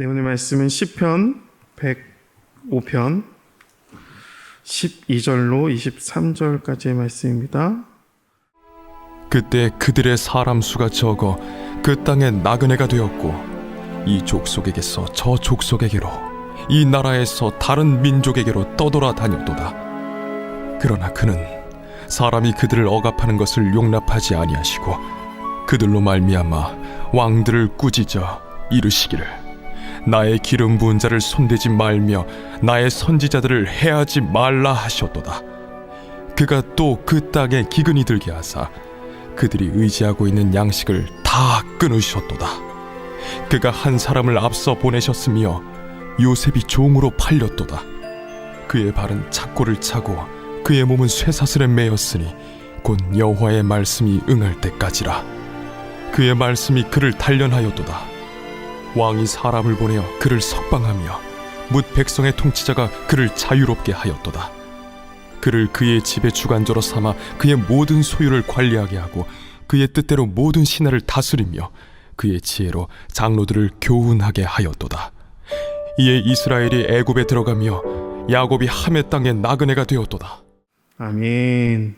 네, 오늘 말씀은 시편 105편 12절로 23절까지의 말씀입니다. 그때 그들의 사람 수가 적어 그 땅에 나그네가 되었고, 이 족속에게서 저 족속에게로, 이 나라에서 다른 민족에게로 떠돌아 다녔도다. 그러나 그는 사람이 그들을 억압하는 것을 용납하지 아니하시고, 그들로 말미암아 왕들을 꾸짖어 이르시기를, 나의 기름 부은 자를 손대지 말며 나의 선지자들을 해하지 말라 하셨도다. 그가 또 그 땅에 기근이 들게 하사 그들이 의지하고 있는 양식을 다 끊으셨도다. 그가 한 사람을 앞서 보내셨으며 요셉이 종으로 팔렸도다. 그의 발은 착고를 차고 그의 몸은 쇠사슬에 매였으니 곧 여호와의 말씀이 응할 때까지라. 그의 말씀이 그를 단련하였도다. 왕이 사람을 보내어 그를 석방하며 뭇 백성의 통치자가 그를 자유롭게 하였도다. 그를 그의 집의 주관자로 삼아 그의 모든 소유를 관리하게 하고 그의 뜻대로 모든 신하를 다스리며 그의 지혜로 장로들을 교훈하게 하였도다. 이에 이스라엘이 애굽에 들어가며 야곱이 함의 땅에 나그네가 되었도다. 아멘.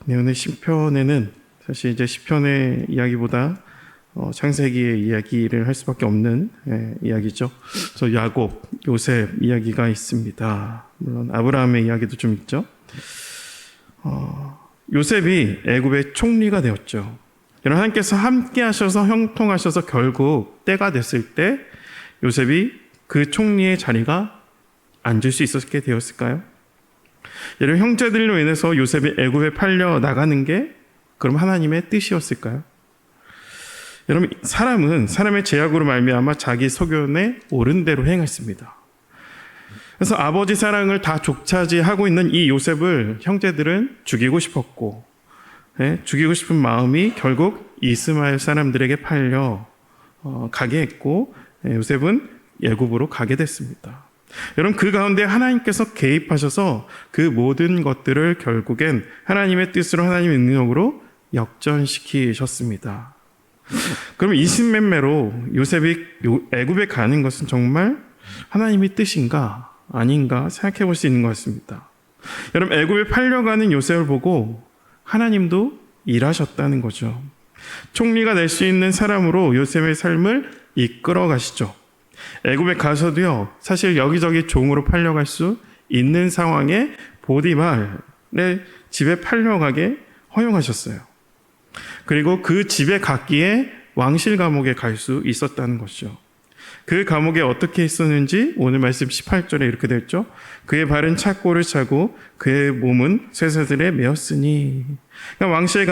네, 오늘 시편에는 사실 이제 시편의 이야기보다 창세기의 이야기를 할 수밖에 없는 이야기죠. 그래서 야곱, 요셉 이야기가 있습니다. 물론 아브라함의 이야기도 좀 있죠. 요셉이 애굽의 총리가 되었죠. 하나님께서 함께 하셔서 형통하셔서 결국 때가 됐을 때 요셉이 그 총리의 자리가 앉을 수 있었게 되었을까요? 여러분, 형제들로 인해서 요셉이 애굽에 팔려 나가는 게 그럼 하나님의 뜻이었을까요? 여러분, 사람은 사람의 제약으로 말미암아 자기 소견에 옳은 대로 행했습니다. 그래서 아버지 사랑을 다 족차지하고 있는 이 요셉을 형제들은 죽이고 싶었고, 죽이고 싶은 마음이 결국 이스마엘 사람들에게 팔려 가게 했고, 요셉은 애굽으로 가게 됐습니다. 여러분, 그 가운데 하나님께서 개입하셔서 그 모든 것들을 결국엔 하나님의 뜻으로 하나님의 능력으로 역전시키셨습니다. 그럼 이신맨매로 요셉이 애굽에 가는 것은 정말 하나님의 뜻인가 아닌가 생각해 볼 수 있는 것 같습니다. 여러분, 애굽에 팔려가는 요셉을 보고 하나님도 일하셨다는 거죠. 총리가 될 수 있는 사람으로 요셉의 삶을 이끌어 가시죠. 애굽에 가서도요, 사실 여기저기 종으로 팔려갈 수 있는 상황에 보디발의 집에 팔려가게 허용하셨어요. 그리고 그 집에 갔기에 왕실 감옥에 갈 수 있었다는 것이죠. 그 감옥에 어떻게 있었는지 오늘 말씀 18절에 이렇게 되어 있죠. 그의 발은 착고를 차고 그의 몸은 쇠사슬에 매었으니. 그러니까 왕실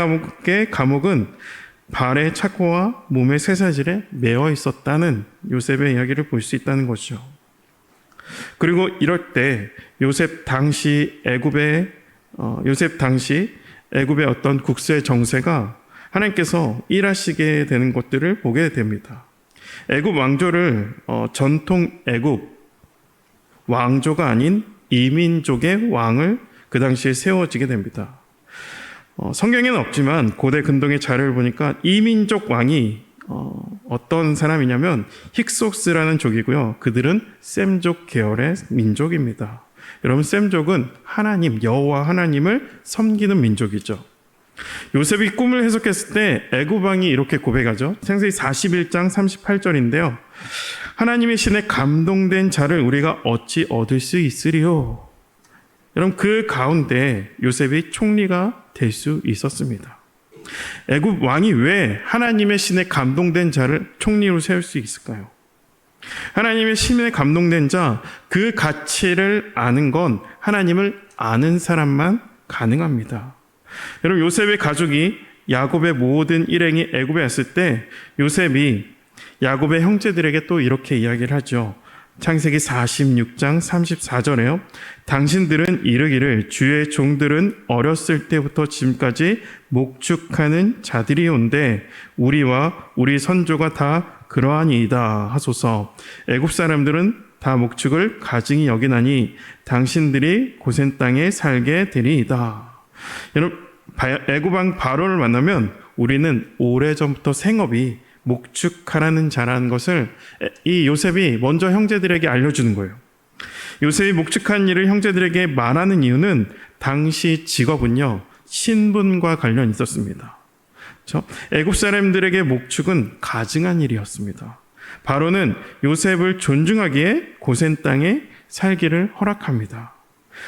감옥은 발의 착고와 몸의 쇠사슬에 매어 있었다는 요셉의 이야기를 볼 수 있다는 것이죠. 그리고 이럴 때 요셉 당시 애굽의 어떤 국세 정세가 하나님께서 일하시게 되는 것들을 보게 됩니다. 애굽 왕조를 전통 애굽 왕조가 아닌 이민족의 왕을 그 당시에 세워지게 됩니다. 성경에는 없지만 고대 근동의 자료를 보니까 이민족 왕이 어떤 사람이냐면 힉소스라는 족이고요. 그들은 셈족 계열의 민족입니다. 여러분, 셈족은 하나님, 여호와 하나님을 섬기는 민족이죠. 요셉이 꿈을 해석했을 때 애굽 왕이 이렇게 고백하죠. 창세기 41장 38절인데요. 하나님의 신에 감동된 자를 우리가 어찌 얻을 수 있으리요? 여러분, 그 가운데 요셉이 총리가 될 수 있었습니다. 애굽 왕이 왜 하나님의 신에 감동된 자를 총리로 세울 수 있을까요? 하나님의 신에 감동된 자, 그 가치를 아는 건 하나님을 아는 사람만 가능합니다. 여러분, 요셉의 가족이 야곱의 모든 일행이 애굽에 왔을 때 요셉이 야곱의 형제들에게 또 이렇게 이야기를 하죠. 창세기 46장 34절에요. 당신들은 이르기를 주의 종들은 어렸을 때부터 지금까지 목축하는 자들이온데 우리와 우리 선조가 다 그러하니이다 하소서. 애굽 사람들은 다 목축을 가증히 여기나니 당신들이 고센 땅에 살게 되리이다. 여러분, 애굽 왕 바로를 만나면 우리는 오래전부터 생업이 목축하라는 자라는 것을 이 요셉이 먼저 형제들에게 알려주는 거예요. 요셉이 목축한 일을 형제들에게 말하는 이유는 당시 직업은요, 신분과 관련이 있었습니다. 애굽 사람들에게 목축은 가증한 일이었습니다. 바로는 요셉을 존중하기에 고센 땅에 살기를 허락합니다.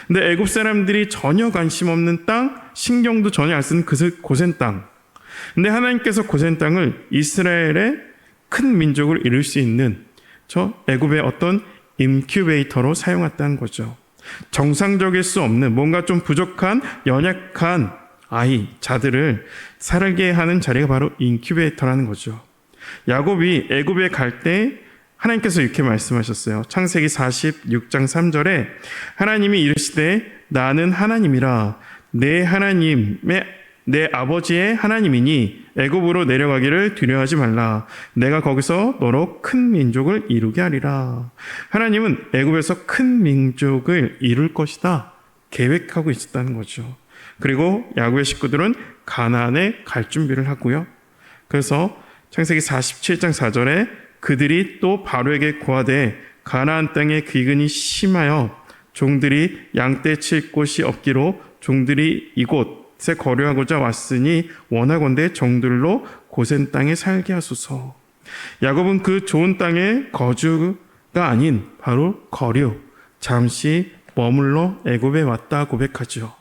근데 애굽 사람들이 전혀 관심 없는 땅, 신경도 전혀 안 쓰는 그 고센 땅. 근데 하나님께서 고센 땅을 이스라엘의 큰 민족을 이룰 수 있는 애굽의 어떤 인큐베이터로 사용했다는 거죠. 정상적일 수 없는 뭔가 좀 부족한 연약한 자들을 살게 하는 자리가 바로 인큐베이터라는 거죠. 야곱이 애굽에 갈 때 하나님께서 이렇게 말씀하셨어요. 창세기 46장 3절에 하나님이 이르시되 나는 하나님이라 내 아버지의 하나님이니 애굽으로 내려가기를 두려워하지 말라. 내가 거기서 너로 큰 민족을 이루게 하리라. 하나님은 애굽에서 큰 민족을 이룰 것이다 계획하고 있었다는 거죠. 그리고 야곱의 식구들은 가나안에 갈 준비를 하고요. 그래서 창세기 47장 4절에 그들이 또 바로에게 고하되 가나안 땅에 기근이 심하여 종들이 양떼 칠 곳이 없기로 종들이 이곳에 거류하고자 왔으니 원하건대 종들로 고센 땅에 살게 하소서. 야곱은 그 좋은 땅의 거주가 아닌 바로 거류, 잠시 머물러 애굽에 왔다 고백하죠.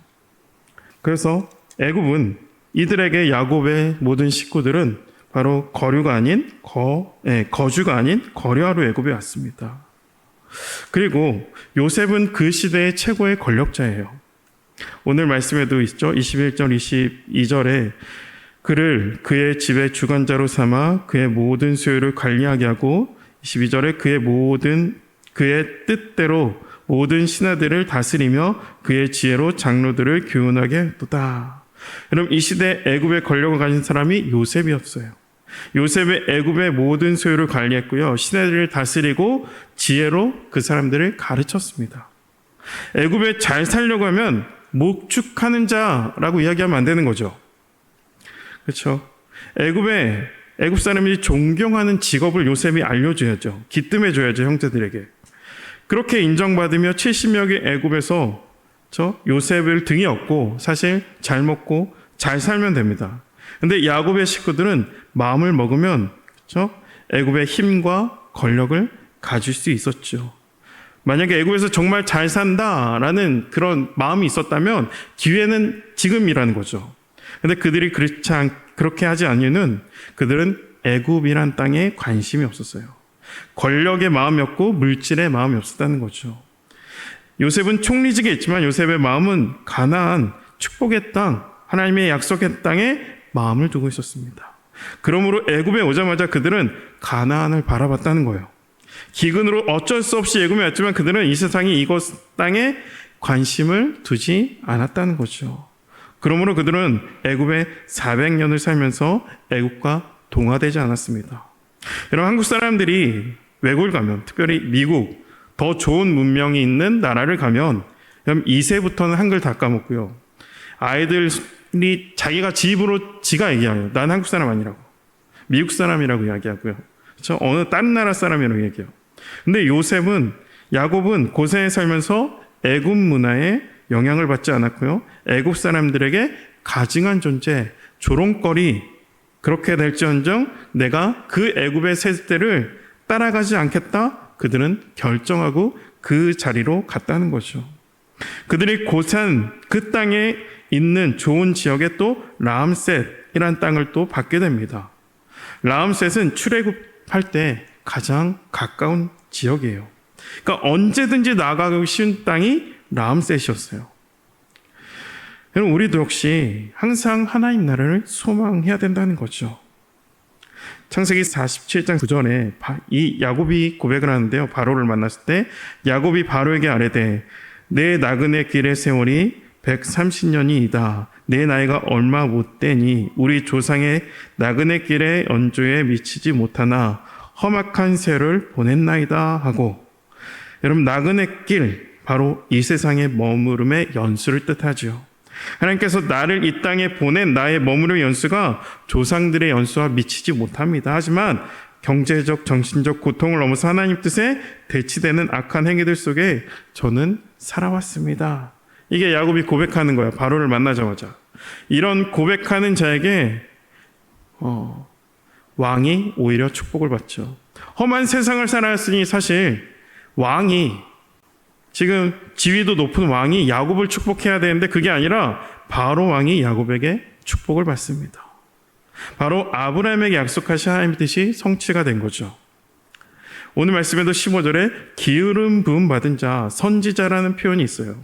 그래서 애굽은 이들에게 야곱의 모든 식구들은 바로 거주가 아닌 거류하러 애굽에 왔습니다. 그리고 요셉은 그 시대의 최고의 권력자예요. 오늘 말씀에도 있죠. 21절 22절에 그를 그의 집의 주관자로 삼아 그의 모든 소유를 관리하게 하고 22절에 그의 뜻대로 모든 신하들을 다스리며 그의 지혜로 장로들을 교훈하게 했도다. 여러분, 이 시대 애굽의 권력을 가진 사람이 요셉이었어요. 요셉의 애굽의 모든 소유를 관리했고요. 신하들을 다스리고 지혜로 그 사람들을 가르쳤습니다. 애굽에 잘 살려고 하면 목축하는 자라고 이야기하면 안 되는 거죠. 그렇죠? 애굽 사람들이 존경하는 직업을 요셉이 알려줘야죠. 기뜸해줘야죠, 형제들에게. 그렇게 인정받으며 70여 개 애굽에서 요셉을 등에 업고 사실 잘 먹고 잘 살면 됩니다. 근데 야곱의 식구들은 마음을 먹으면 애굽의 힘과 권력을 가질 수 있었죠. 만약에 애굽에서 정말 잘 산다라는 그런 마음이 있었다면 기회는 지금이라는 거죠. 근데 그들이 그렇게 하지 않은 이유는 그들은 애굽이란 땅에 관심이 없었어요. 권력의 마음이었고 물질의 마음이 없었다는 거죠. 요셉은 총리직에 있지만 요셉의 마음은 가나안, 축복의 땅, 하나님의 약속의 땅에 마음을 두고 있었습니다. 그러므로 애굽에 오자마자 그들은 가나안을 바라봤다는 거예요. 기근으로 어쩔 수 없이 애굽에 왔지만 그들은 이 세상이 이곳 땅에 관심을 두지 않았다는 거죠. 그러므로 그들은 애굽에 400년을 살면서 애굽과 동화되지 않았습니다. 여러분, 한국 사람들이 외국을 가면, 특별히 미국, 더 좋은 문명이 있는 나라를 가면 2세부터는 한글 다 까먹고요. 아이들이 자기가 지가 얘기해요. 난 한국 사람 아니라고. 미국 사람이라고 이야기하고요. 그렇죠? 어느 다른 나라 사람이라고 얘기해요. 근데 야곱은 고센에 살면서 애굽 문화에 영향을 받지 않았고요. 애굽 사람들에게 가증한 존재, 조롱거리, 그렇게 될지언정 내가 그 애굽의 세대를 따라가지 않겠다. 그들은 결정하고 그 자리로 갔다는 거죠. 그들이 고산 그 땅에 있는 좋은 지역에 또 라암셋이라는 땅을 또 받게 됩니다. 라암셋은 출애굽할 때 가장 가까운 지역이에요. 그러니까 언제든지 나가기 쉬운 땅이 라암셋이었어요. 여러분, 우리도 역시 항상 하나님 나라를 소망해야 된다는 거죠. 창세기 47장 9절에 이 야곱이 고백을 하는데요. 바로를 만났을 때 야곱이 바로에게 아뢰되 내 나그네 길의 세월이 130년이이다. 내 나이가 얼마 못 되니 우리 조상의 나그네 길의 연조에 미치지 못하나 험악한 세월을 보냈나이다 하고, 여러분, 나그네 길 바로 이 세상의 머무름의 연수를 뜻하죠. 하나님께서 나를 이 땅에 보낸 나의 머무르 연수가 조상들의 연수와 미치지 못합니다. 하지만 경제적, 정신적 고통을 넘어서 하나님 뜻에 대치되는 악한 행위들 속에 저는 살아왔습니다. 이게 야곱이 고백하는 거예요. 바로를 만나자마자. 이런 고백하는 자에게 왕이 오히려 축복을 받죠. 험한 세상을 살아왔으니 사실 왕이, 지금 지위도 높은 왕이 야곱을 축복해야 되는데 그게 아니라 바로 왕이 야곱에게 축복을 받습니다. 바로 아브라함에게 약속하신 하나님의 뜻이 성취가 된 거죠. 오늘 말씀에도 15절에 기울음 부음 받은 자, 선지자라는 표현이 있어요.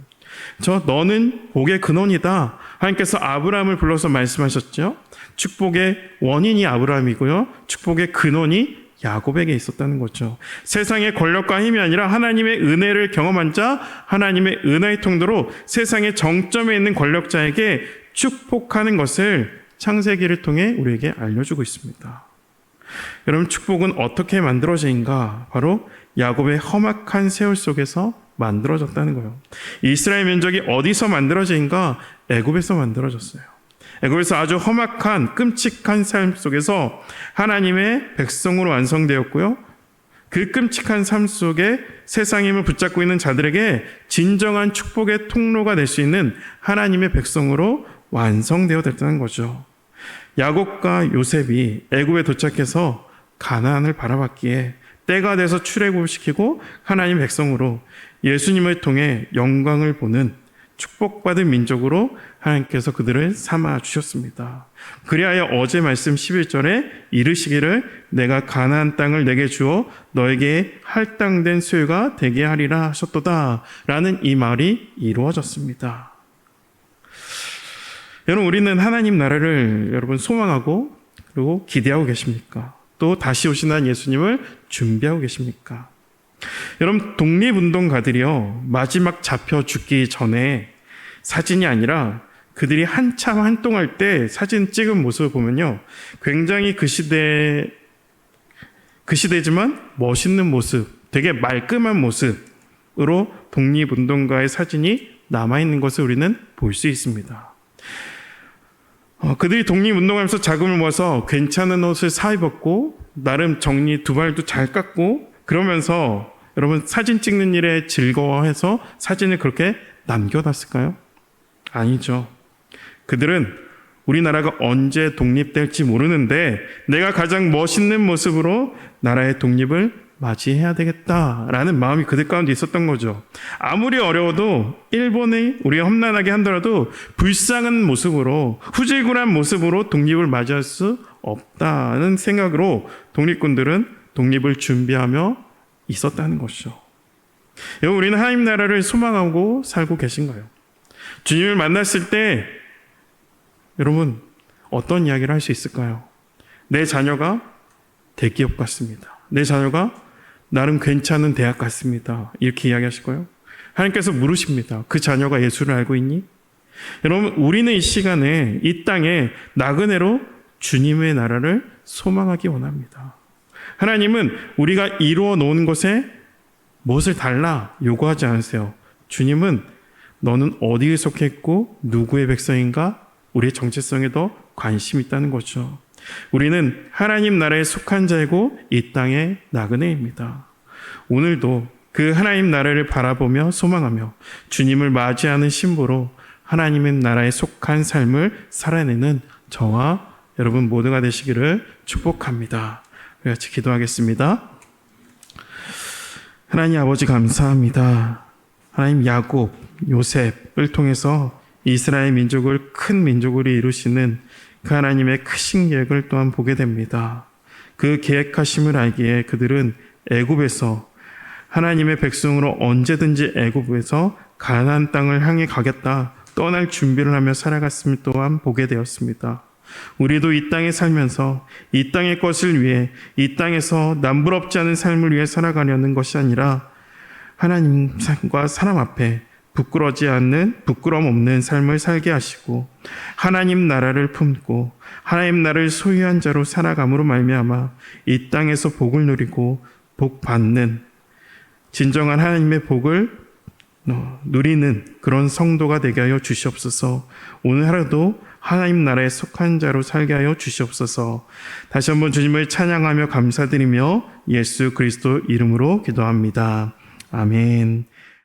너는 복의 근원이다. 하나님께서 아브라함을 불러서 말씀하셨죠. 축복의 원인이 아브라함이고요, 축복의 근원이 야곱에게 있었다는 거죠. 세상의 권력과 힘이 아니라 하나님의 은혜를 경험한 자, 하나님의 은혜의 통로로 세상의 정점에 있는 권력자에게 축복하는 것을 창세기를 통해 우리에게 알려주고 있습니다. 여러분, 축복은 어떻게 만들어진가? 바로 야곱의 험악한 세월 속에서 만들어졌다는 거예요. 이스라엘 민족이 어디서 만들어진가? 애굽에서 만들어졌어요. 애굽에서 아주 험악한 끔찍한 삶 속에서 하나님의 백성으로 완성되었고요, 그 끔찍한 삶 속에 세상의 힘을 붙잡고 있는 자들에게 진정한 축복의 통로가 될 수 있는 하나님의 백성으로 완성되어졌다는 거죠. 야곱과 요셉이 애굽에 도착해서 가나안을 바라봤기에 때가 돼서 출애굽시키고 하나님 백성으로 예수님을 통해 영광을 보는 축복받은 민족으로 하나님께서 그들을 삼아 주셨습니다. 그리하여 어제 말씀 11절에 이르시기를 내가 가나안 땅을 내게 주어 너에게 할당된 소유가 되게 하리라 하셨도다 라는 이 말이 이루어졌습니다. 여러분, 우리는 하나님 나라를 여러분 소망하고 그리고 기대하고 계십니까? 또 다시 오시는 예수님을 준비하고 계십니까? 여러분, 독립운동가들이요, 마지막 잡혀 죽기 전에 사진이 아니라 그들이 한참 활동할 때 사진 찍은 모습을 보면요, 굉장히 그 시대지만 멋있는 모습, 되게 말끔한 모습으로 독립운동가의 사진이 남아있는 것을 우리는 볼 수 있습니다. 그들이 독립운동하면서 자금을 모아서 괜찮은 옷을 사 입었고 나름 정리 두발도 잘 깎고 그러면서 여러분, 사진 찍는 일에 즐거워해서 사진을 그렇게 남겨놨을까요? 아니죠. 그들은 우리나라가 언제 독립될지 모르는데 내가 가장 멋있는 모습으로 나라의 독립을 맞이해야 되겠다라는 마음이 그들 가운데 있었던 거죠. 아무리 어려워도 일본이 우리가 험난하게 한더라도 불쌍한 모습으로, 후질구란 모습으로 독립을 맞이할 수 없다는 생각으로 독립군들은 독립을 준비하며 있었다는 것이죠. 여러분, 우리는 하나님 나라를 소망하고 살고 계신가요? 주님을 만났을 때 여러분, 어떤 이야기를 할 수 있을까요? 내 자녀가 대기업 같습니다. 내 자녀가 나름 괜찮은 대학 같습니다. 이렇게 이야기하실 거예요? 하나님께서 물으십니다. 그 자녀가 예수를 알고 있니? 여러분, 우리는 이 시간에 이 땅에 나그네로 주님의 나라를 소망하기 원합니다. 하나님은 우리가 이루어 놓은 것에 무엇을 달라 요구하지 않으세요. 주님은 너는 어디에 속해 있고 누구의 백성인가? 우리의 정체성에 더 관심이 있다는 거죠. 우리는 하나님 나라에 속한 자이고 이 땅의 나그네입니다. 오늘도 그 하나님 나라를 바라보며 소망하며 주님을 맞이하는 신부로 하나님의 나라에 속한 삶을 살아내는 저와 여러분 모두가 되시기를 축복합니다. 우리 같이 기도하겠습니다. 하나님 아버지, 감사합니다. 하나님, 야곱, 요셉을 통해서 이스라엘 민족을 큰 민족으로 이루시는 그 하나님의 크신 계획을 또한 보게 됩니다. 그 계획하심을 알기에 그들은 애굽에서 하나님의 백성으로 언제든지 애굽에서 가나안 땅을 향해 가겠다 떠날 준비를 하며 살아갔음을 또한 보게 되었습니다. 우리도 이 땅에 살면서 이 땅의 것을 위해, 이 땅에서 남부럽지 않은 삶을 위해 살아가려는 것이 아니라 하나님과 사람 앞에 부끄러지 않는, 부끄럼 없는 삶을 살게 하시고 하나님 나라를 품고 하나님 나라를 소유한 자로 살아감으로 말미암아 이 땅에서 복을 누리고 복 받는 진정한 하나님의 복을 누리는 그런 성도가 되게 하여 주시옵소서. 오늘 하루도 하나님 나라에 속한 자로 살게 하여 주시옵소서. 다시 한번 주님을 찬양하며 감사드리며 예수 그리스도 이름으로 기도합니다. 아멘.